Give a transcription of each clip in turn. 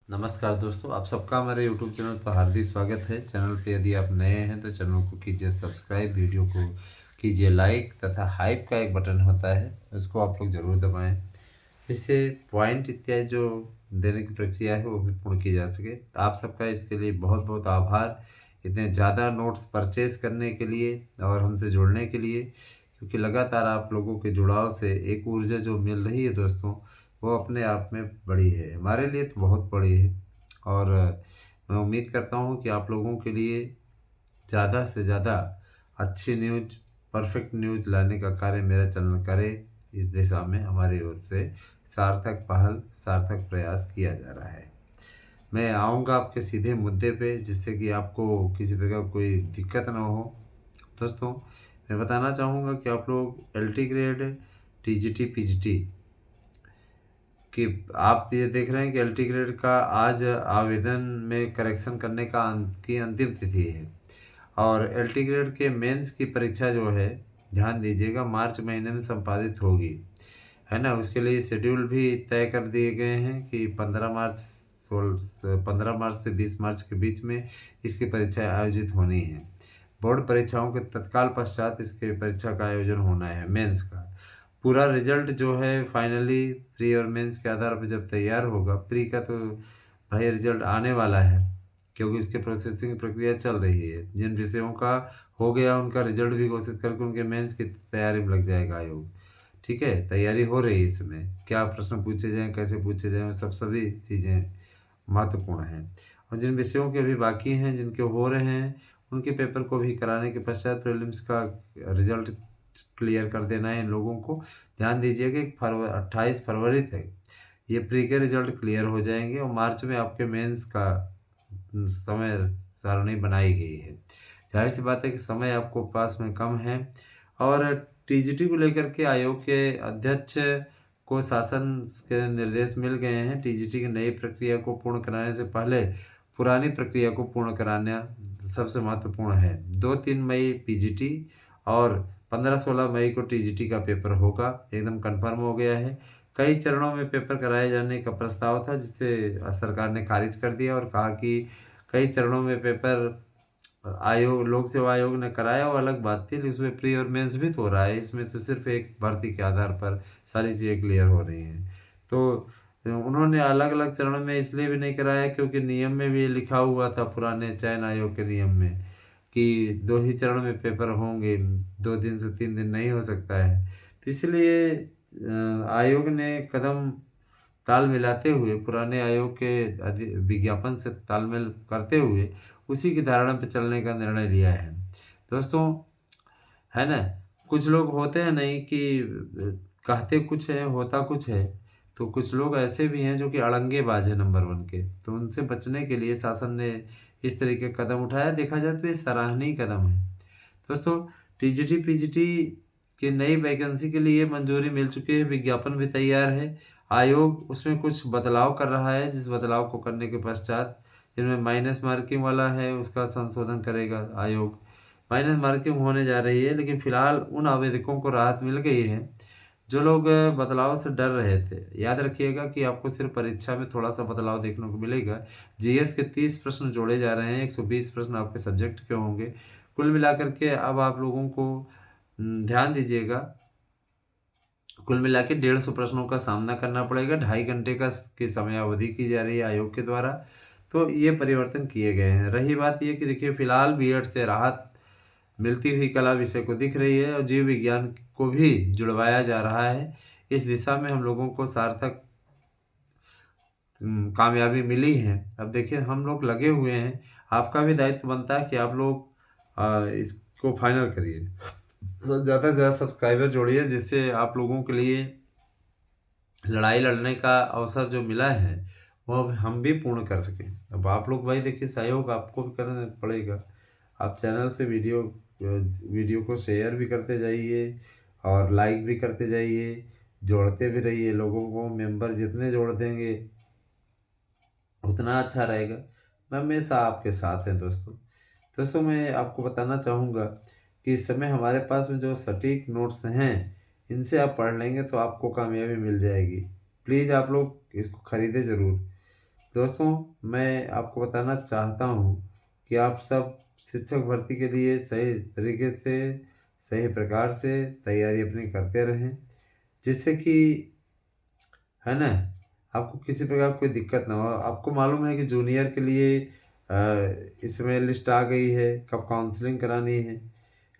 नमस्कार दोस्तों, आप सबका हमारे यूट्यूब चैनल पर हार्दिक स्वागत है। चैनल पे यदि आप नए हैं तो चैनल को कीजिए सब्सक्राइब, वीडियो को कीजिए लाइक तथा हाइप का एक बटन होता है उसको आप लोग ज़रूर दबाएं। इससे पॉइंट इत्यादि जो देने की प्रक्रिया है वो भी पूर्ण की जा सके। तो आप सबका इसके लिए बहुत बहुत आभार, इतने ज़्यादा नोट्स परचेज़ करने के लिए और हमसे जुड़ने के लिए, क्योंकि लगातार आप लोगों के जुड़ाव से एक ऊर्जा जो मिल रही है दोस्तों, वो अपने आप में बड़ी है, हमारे लिए तो बहुत बड़ी है। और मैं उम्मीद करता हूँ कि आप लोगों के लिए ज़्यादा से ज़्यादा अच्छी न्यूज़, परफेक्ट न्यूज़ लाने का कार्य मेरा चैनल करे। इस दिशा में हमारी ओर से सार्थक पहल, सार्थक प्रयास किया जा रहा है। मैं आऊँगा आपके सीधे मुद्दे पे, जिससे कि आपको किसी प्रकार कोई दिक्कत ना हो। दोस्तों, मैं बताना चाहूँगा कि आप लोग एलटी ग्रेड, टीजीटी, पीजीटी कि आप ये देख रहे हैं कि एलटी ग्रेड का आज आवेदन में करेक्शन करने की अंतिम तिथि है। और एलटी ग्रेड के मेंस की परीक्षा जो है, ध्यान दीजिएगा, मार्च महीने में संपादित होगी, है ना। उसके लिए शेड्यूल भी तय कर दिए गए हैं कि 15 मार्च से 20 मार्च के बीच में इसकी परीक्षा आयोजित होनी है। बोर्ड परीक्षाओं के तत्काल पश्चात इसके परीक्षा का आयोजन होना है, मेंस का। पूरा रिजल्ट जो है फाइनली प्री और मेंस के आधार पर जब तैयार होगा, प्री का तो भाई रिजल्ट आने वाला है, क्योंकि इसकी प्रोसेसिंग की प्रक्रिया चल रही है। जिन विषयों का हो गया उनका रिजल्ट भी घोषित करके उनके मेंस की तैयारी में लग जाएगा आयोग। ठीक है, तैयारी हो रही है। इसमें क्या प्रश्न पूछे जाएँ, कैसे पूछे जाएँ, वो सभी चीज़ें महत्वपूर्ण हैं। और जिन विषयों के अभी बाकी हैं, जिनके हो रहे हैं, उनके पेपर को भी कराने के पश्चात प्रीलिम्स का रिजल्ट क्लियर कर देना है इन लोगों को। ध्यान दीजिएगा कि 28 फरवरी तक ये प्री के रिजल्ट क्लियर हो जाएंगे और मार्च में आपके मेंस का समय सारणी बनाई गई है। जाहिर सी बात है कि समय आपको पास में कम है। और टीजीटी को लेकर के आयोग के अध्यक्ष को शासन के निर्देश मिल गए हैं। टीजीटी की नई प्रक्रिया को पूर्ण कराने से पहले पुरानी प्रक्रिया को पूर्ण कराना सबसे महत्वपूर्ण है। 2-3 मई पीजीटी और 15-16 मई को टीजीटी का पेपर होगा, एकदम कंफर्म हो गया है। कई चरणों में पेपर कराए जाने का प्रस्ताव था, जिसे सरकार ने खारिज कर दिया और कहा कि कई चरणों में पेपर आयोग, लोक सेवा आयोग ने कराया, वो अलग बात थी, लेकिन उसमें प्री और मेंस भी तो हो रहा है। इसमें तो सिर्फ एक भर्ती के आधार पर सारी चीज़ें क्लियर हो रही हैं। तो उन्होंने अलग अलग चरणों में इसलिए भी नहीं कराया क्योंकि नियम में भी लिखा हुआ था, पुराने चयन आयोग के नियम में, कि 2 ही चरण में पेपर होंगे, 2 दिन से 3 दिन नहीं हो सकता है। तो इसलिए आयोग ने कदम ताल मिलाते हुए, पुराने आयोग के विज्ञापन से तालमेल करते हुए उसी की धारणा पे चलने का निर्णय लिया है। दोस्तों, है ना, कुछ लोग होते हैं नहीं कि कहते कुछ है होता कुछ है। तो कुछ लोग ऐसे भी हैं जो कि अड़ंगेबाज है नंबर 1 के। तो उनसे बचने के लिए शासन ने इस तरीके का कदम उठाया। देखा जाए तो ये सराहनीय कदम है। दोस्तों, टीजीटी पीजीटी की नई वैकेंसी के लिए मंजूरी मिल चुकी है, विज्ञापन भी तैयार है। आयोग उसमें कुछ बदलाव कर रहा है, जिस बदलाव को करने के पश्चात जिनमें माइनस मार्किंग वाला है उसका संशोधन करेगा आयोग। माइनस मार्किंग होने जा रही है, लेकिन फिलहाल उन आवेदकों को राहत मिल गई है जो लोग बदलाव से डर रहे थे। याद रखिएगा कि आपको सिर्फ परीक्षा में थोड़ा सा बदलाव देखने को मिलेगा। जीएस के 30 प्रश्न जोड़े जा रहे हैं, 120 प्रश्न आपके सब्जेक्ट के होंगे। कुल मिलाकर के अब आप लोगों को ध्यान दीजिएगा, कुल मिला के 150 प्रश्नों का सामना करना पड़ेगा। 2.5 घंटे की समयावधि की जा रही है आयोग के द्वारा। तो ये परिवर्तन किए गए हैं। रही बात ये कि देखिए, फिलहाल बीएड से राहत मिलती हुई कला विषय को दिख रही है और जीव विज्ञान को भी जुड़वाया जा रहा है। इस दिशा में हम लोगों को सार्थक कामयाबी मिली है। अब देखिए, हम लोग लगे हुए हैं। आपका भी दायित्व बनता है कि आप लोग इसको फाइनल करिए, ज़्यादा से ज़्यादा सब्सक्राइबर जोड़िए, जिससे आप लोगों के लिए लड़ाई लड़ने का अवसर जो मिला है वो अब हम भी पूर्ण कर सकें। अब आप लोग भाई देखिए, सहयोग आपको भी करना पड़ेगा। आप चैनल से वीडियो को शेयर भी करते जाइए और लाइक भी करते जाइए, जोड़ते भी रहिए लोगों को। मेंबर जितने जोड़ देंगे उतना अच्छा रहेगा। मैं हमेशा आपके साथ हैं दोस्तों। दोस्तों, मैं आपको बताना चाहूँगा कि इस समय हमारे पास में जो सटीक नोट्स हैं, इनसे आप पढ़ लेंगे तो आपको कामयाबी मिल जाएगी। प्लीज़ आप लोग इसको ख़रीदें ज़रूर। दोस्तों, मैं आपको बताना चाहता हूँ कि आप सब शिक्षक भर्ती के लिए सही तरीके से, सही प्रकार से तैयारी अपनी करते रहें, जिससे कि, है ना, आपको किसी प्रकार कोई दिक्कत ना हो। आपको मालूम है कि जूनियर के लिए इस समय लिस्ट आ गई है, कब काउंसलिंग करानी है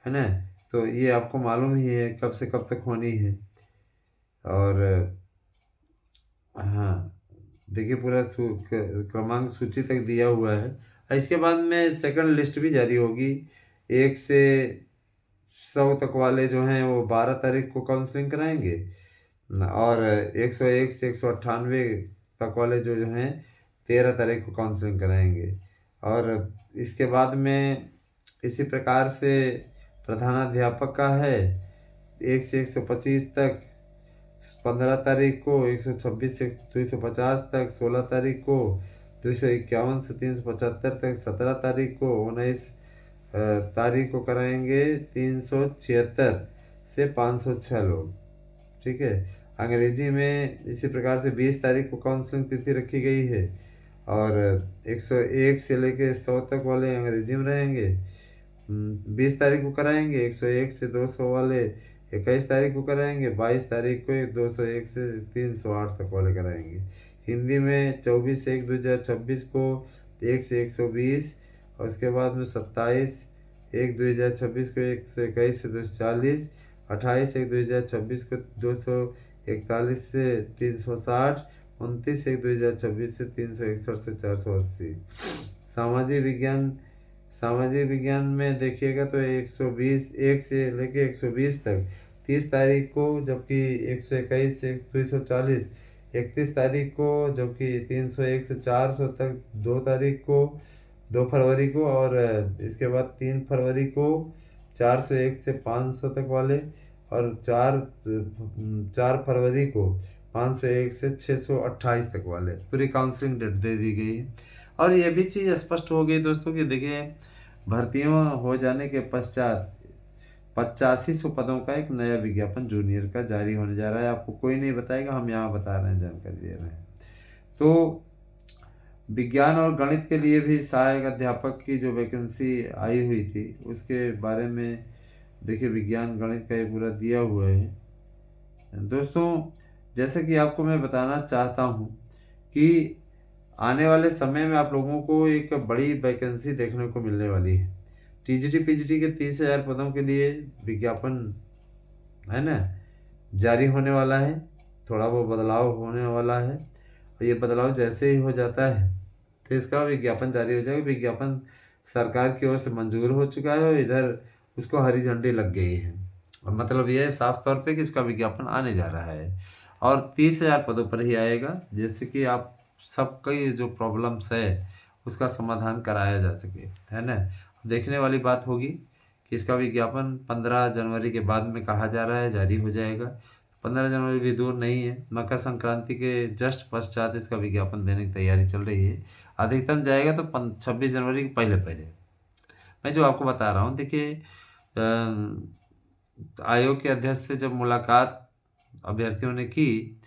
ना? तो ये आपको मालूम ही है कब से कब तक होनी है। और हाँ, देखिए पूरा क्रमांक सूची तक दिया हुआ है। इसके बाद में सेकंड लिस्ट भी जारी होगी। 1 से 100 तक वाले जो हैं वो 12 तारीख को काउंसलिंग कराएंगे, और 101 से 198 तक वाले जो हैं 13 तारीख को काउंसलिंग कराएंगे। और इसके बाद में इसी प्रकार से प्रधानाध्यापक का है 1 से 125 तक 15 तारीख को, 126 से 250 तक 16 तारीख को, 251 से 375 तक 17 तारीख को, 19 तारीख को कराएंगे 376 से 506 लोग। ठीक है। अंग्रेजी में इसी प्रकार से 20 तारीख को काउंसलिंग तिथि रखी गई है, और 101 से लेकर 100 तक वाले अंग्रेजी में रहेंगे 20 तारीख को कराएंगे। 101 से 200 वाले 21 तारीख को कराएंगे। 22 तारीख को 201 से 308 तक वाले कराएंगे। हिंदी में 24 से 1 2026 को 1 से 120, और उसके बाद में 27 1 2026 को 121 से 240, 28 1 2026 को 241 से 360, 29 1 2026 से 361 से 480। सामाजिक विज्ञान में देखिएगा तो 120 1 से लेके 120 तक 30 तारीख को, जबकि 121 से 240 31 तारीख को, जबकि 301 से 400 तक 2 तारीख को, 2 फरवरी को, और इसके बाद 3 फरवरी को 401 से 500 तक वाले, और 4 फरवरी को 501 से 628 तक वाले पूरी काउंसलिंग डेट दे दी गई है। और ये भी चीज़ स्पष्ट हो गई दोस्तों कि देखिए, भर्तियों हो जाने के पश्चात 8500 पदों का एक नया विज्ञापन जूनियर का जारी होने जा रहा है। आपको कोई नहीं बताएगा, हम यहाँ बता रहे हैं, जानकारी दे रहे हैं। तो विज्ञान और गणित के लिए भी सहायक अध्यापक की जो वैकेंसी आई हुई थी, उसके बारे में देखिए विज्ञान गणित का ये पूरा दिया हुआ है। दोस्तों, जैसे कि आपको मैं बताना चाहता हूँ कि आने वाले समय में आप लोगों को एक बड़ी वैकेंसी देखने को मिलने वाली है। टीजीटी पीजीटी के 30,000 पदों के लिए विज्ञापन, है ना, जारी होने वाला है। थोड़ा वो बदलाव होने वाला है, और ये बदलाव जैसे ही हो जाता है तो इसका विज्ञापन जारी हो जाएगा। विज्ञापन सरकार की ओर से मंजूर हो चुका है, और इधर उसको हरी झंडी लग गई है। और मतलब ये है साफ तौर पे कि इसका विज्ञापन आने जा रहा है, और 30,000 पदों पर ही आएगा, जिससे कि आप सबकी जो प्रॉब्लम्स है उसका समाधान कराया जा सके, है ना। देखने वाली बात होगी कि इसका विज्ञापन 15 जनवरी के बाद में कहा जा रहा है जारी हो जाएगा। 15 जनवरी भी दूर नहीं है, मकर संक्रांति के जस्ट पश्चात इसका विज्ञापन देने की तैयारी चल रही है। अधिकतम जाएगा तो 26 जनवरी के पहले पहले। मैं जो आपको बता रहा हूँ, देखिए आयोग के अध्यक्ष से जब मुलाकात अभ्यर्थियों ने की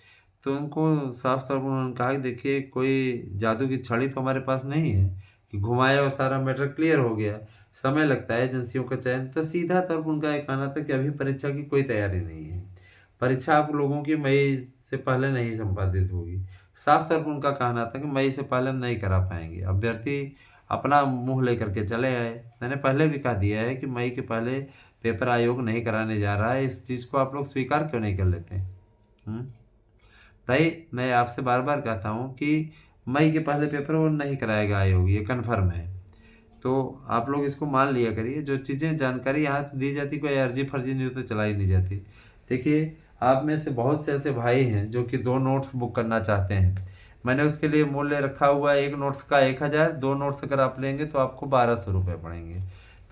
तो उनको साफ तौर पर उन्होंने कहा कि देखिए, कोई जादू की छड़ी तो हमारे पास नहीं है कि घुमाया और सारा मैटर क्लियर हो गया। समय लगता है एजेंसियों का चयन। तो सीधा तौर पर उनका एक कहना था कि अभी परीक्षा की कोई तैयारी नहीं है, परीक्षा आप लोगों की मई से पहले नहीं संपादित होगी। साफ तौर पर उनका कहना था कि मई से पहले हम नहीं करा पाएंगे। अभ्यर्थी अपना मुंह लेकर के चले आए। मैंने पहले भी कह दिया है कि मई के पहले पेपर आयोग नहीं कराने जा रहा है। इस चीज़ को आप लोग स्वीकार क्यों नहीं कर लेते हैं? भाई, मैं आपसे बार बार कहता हूँ कि मई के पहले पेपर वो नहीं कराएगा आयोग, ये कन्फर्म है। तो आप लोग इसको मान लिया करिए। जो चीज़ें जानकारी यहाँ से दी जाती, कोई अर्जी फर्जी न्यूज़ तो चलाई नहीं जाती। देखिए, आप में से बहुत से ऐसे भाई हैं जो कि 2 नोट्स बुक करना चाहते हैं। मैंने उसके लिए मूल्य रखा हुआ है, 1 नोट्स का 1000, 2 नोट्स अगर आप लेंगे तो आपको 1200 रुपये पड़ेंगे।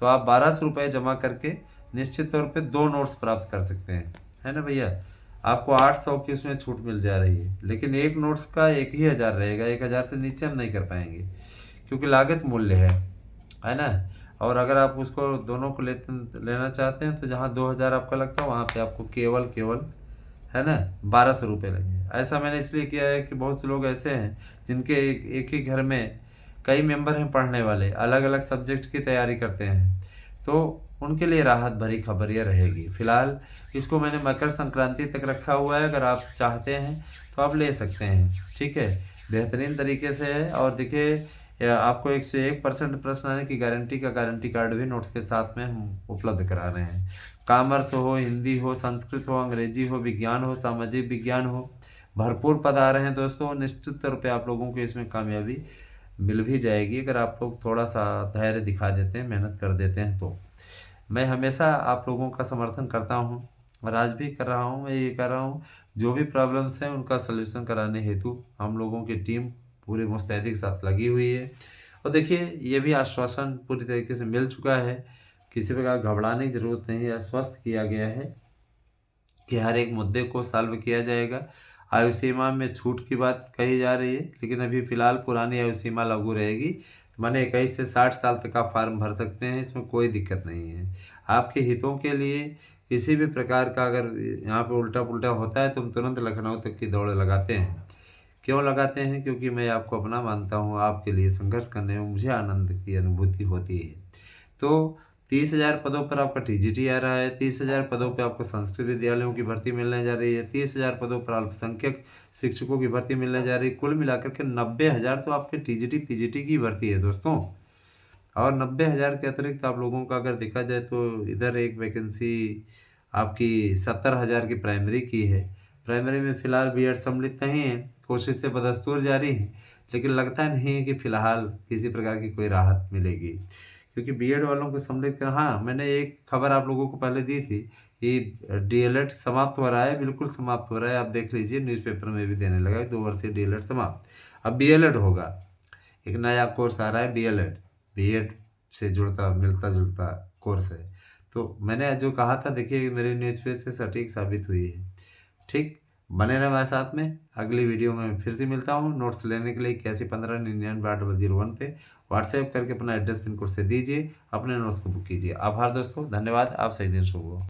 तो आप 1200 रुपये जमा करके निश्चित तौर पे 2 नोट्स प्राप्त कर सकते हैं, है ना भैया। आपको 800 की उसमें छूट मिल जा रही है, लेकिन 1 नोट्स का 1000 रहेगा। 1000 से नीचे हम नहीं कर पाएंगे, क्योंकि लागत मूल्य है ना। और अगर आप उसको दोनों को लेना चाहते हैं तो जहाँ 2000 आपका लगता है वहाँ पे आपको केवल है ना, 1200 रुपये लगे। ऐसा मैंने इसलिए किया है कि बहुत से लोग ऐसे हैं जिनके एक ही घर में कई मेंबर हैं पढ़ने वाले, अलग अलग सब्जेक्ट की तैयारी करते हैं, तो उनके लिए राहत भरी खबर यह रहेगी। फिलहाल इसको मैंने मकर संक्रांति तक रखा हुआ है, अगर आप चाहते हैं तो आप ले सकते हैं, ठीक है। बेहतरीन तरीके से है। और देखिए आपको 101% प्रश्न आने की गारंटी का गारंटी कार्ड भी नोट्स के साथ में हम उपलब्ध करा रहे हैं। कॉमर्स हो, हिंदी हो, संस्कृत हो, अंग्रेजी हो, विज्ञान हो, सामाजिक विज्ञान हो, भरपूर पद आ रहे हैं दोस्तों। निश्चित तौर पे आप लोगों को इसमें कामयाबी मिल भी जाएगी, अगर आप लोग थोड़ा सा धैर्य दिखा देते हैं, मेहनत कर देते हैं तो। मैं हमेशा आप लोगों का समर्थन करता हूँ और आज भी कर रहा हूँ। मैं ये कर रहा हूँ, जो भी प्रॉब्लम्स हैं उनका सलूशन कराने हेतु हम लोगों की टीम पूरी मुस्तैदी के साथ लगी हुई है। और देखिए ये भी आश्वासन पूरी तरीके से मिल चुका है, किसी प्रकार घबराने की ज़रूरत नहीं है। आश्वस्त किया गया है कि हर एक मुद्दे को सॉल्व किया जाएगा। आयु सीमा में छूट की बात कही जा रही है, लेकिन अभी फ़िलहाल पुरानी आयु सीमा लागू रहेगी। माने 21 से 60 साल तक आप फार्म भर सकते हैं, इसमें कोई दिक्कत नहीं है। आपके हितों के लिए किसी भी प्रकार का अगर यहाँ पे उल्टा पुल्टा होता है तो हम तुरंत लखनऊ तक की दौड़ लगाते हैं। क्यों लगाते हैं? क्योंकि मैं आपको अपना मानता हूँ, आपके लिए संघर्ष करने में मुझे आनंद की अनुभूति होती है। तो 30,000 पदों पर आपका टीजीटी आ रहा है, 30,000 पदों पर आपको संस्कृत विद्यालयों की भर्ती मिलने जा रही है, 30,000 पदों पर अल्पसंख्यक शिक्षकों की भर्ती मिलने जा रही है। कुल मिलाकर के 90,000 तो आपके टीजीटी पीजीटी की भर्ती है दोस्तों। और 90,000 के अतिरिक्त आप लोगों का अगर देखा जाए तो इधर एक वैकेंसी आपकी 70,000 की प्राइमरी की है। प्राइमरी में फ़िलहाल बीएड सम्मिलित नहीं है, कोशिश से बदस्तूर जारी है, लेकिन लगता नहीं है कि फ़िलहाल किसी प्रकार की कोई राहत मिलेगी, क्योंकि बीएड वालों को सम्मिलित कर। हाँ, मैंने एक खबर आप लोगों को पहले दी थी कि डीएलएड समाप्त हो रहा है, बिल्कुल समाप्त हो रहा है। आप देख लीजिए न्यूज़पेपर में भी देने लगा है 2 वर्षीय डीएलएड समाप्त, अब बीएलएड होगा। एक नया कोर्स आ रहा है बीएलएड, बीएड से जुड़ता मिलता जुलता कोर्स है। तो मैंने जो कहा था देखिए मेरे न्यूज़पेपर से सटीक साबित हुई है। ठीक, बने रहे हमारे साथ में। अगली वीडियो में फिर से मिलता हूँ। नोट्स लेने के लिए 811599 पे व्हाट्सएप करके अपना एड्रेस पिन कोड से दीजिए, अपने नोट्स को बुक कीजिए। आभार दोस्तों, धन्यवाद। आप सही दिन शुभ हो।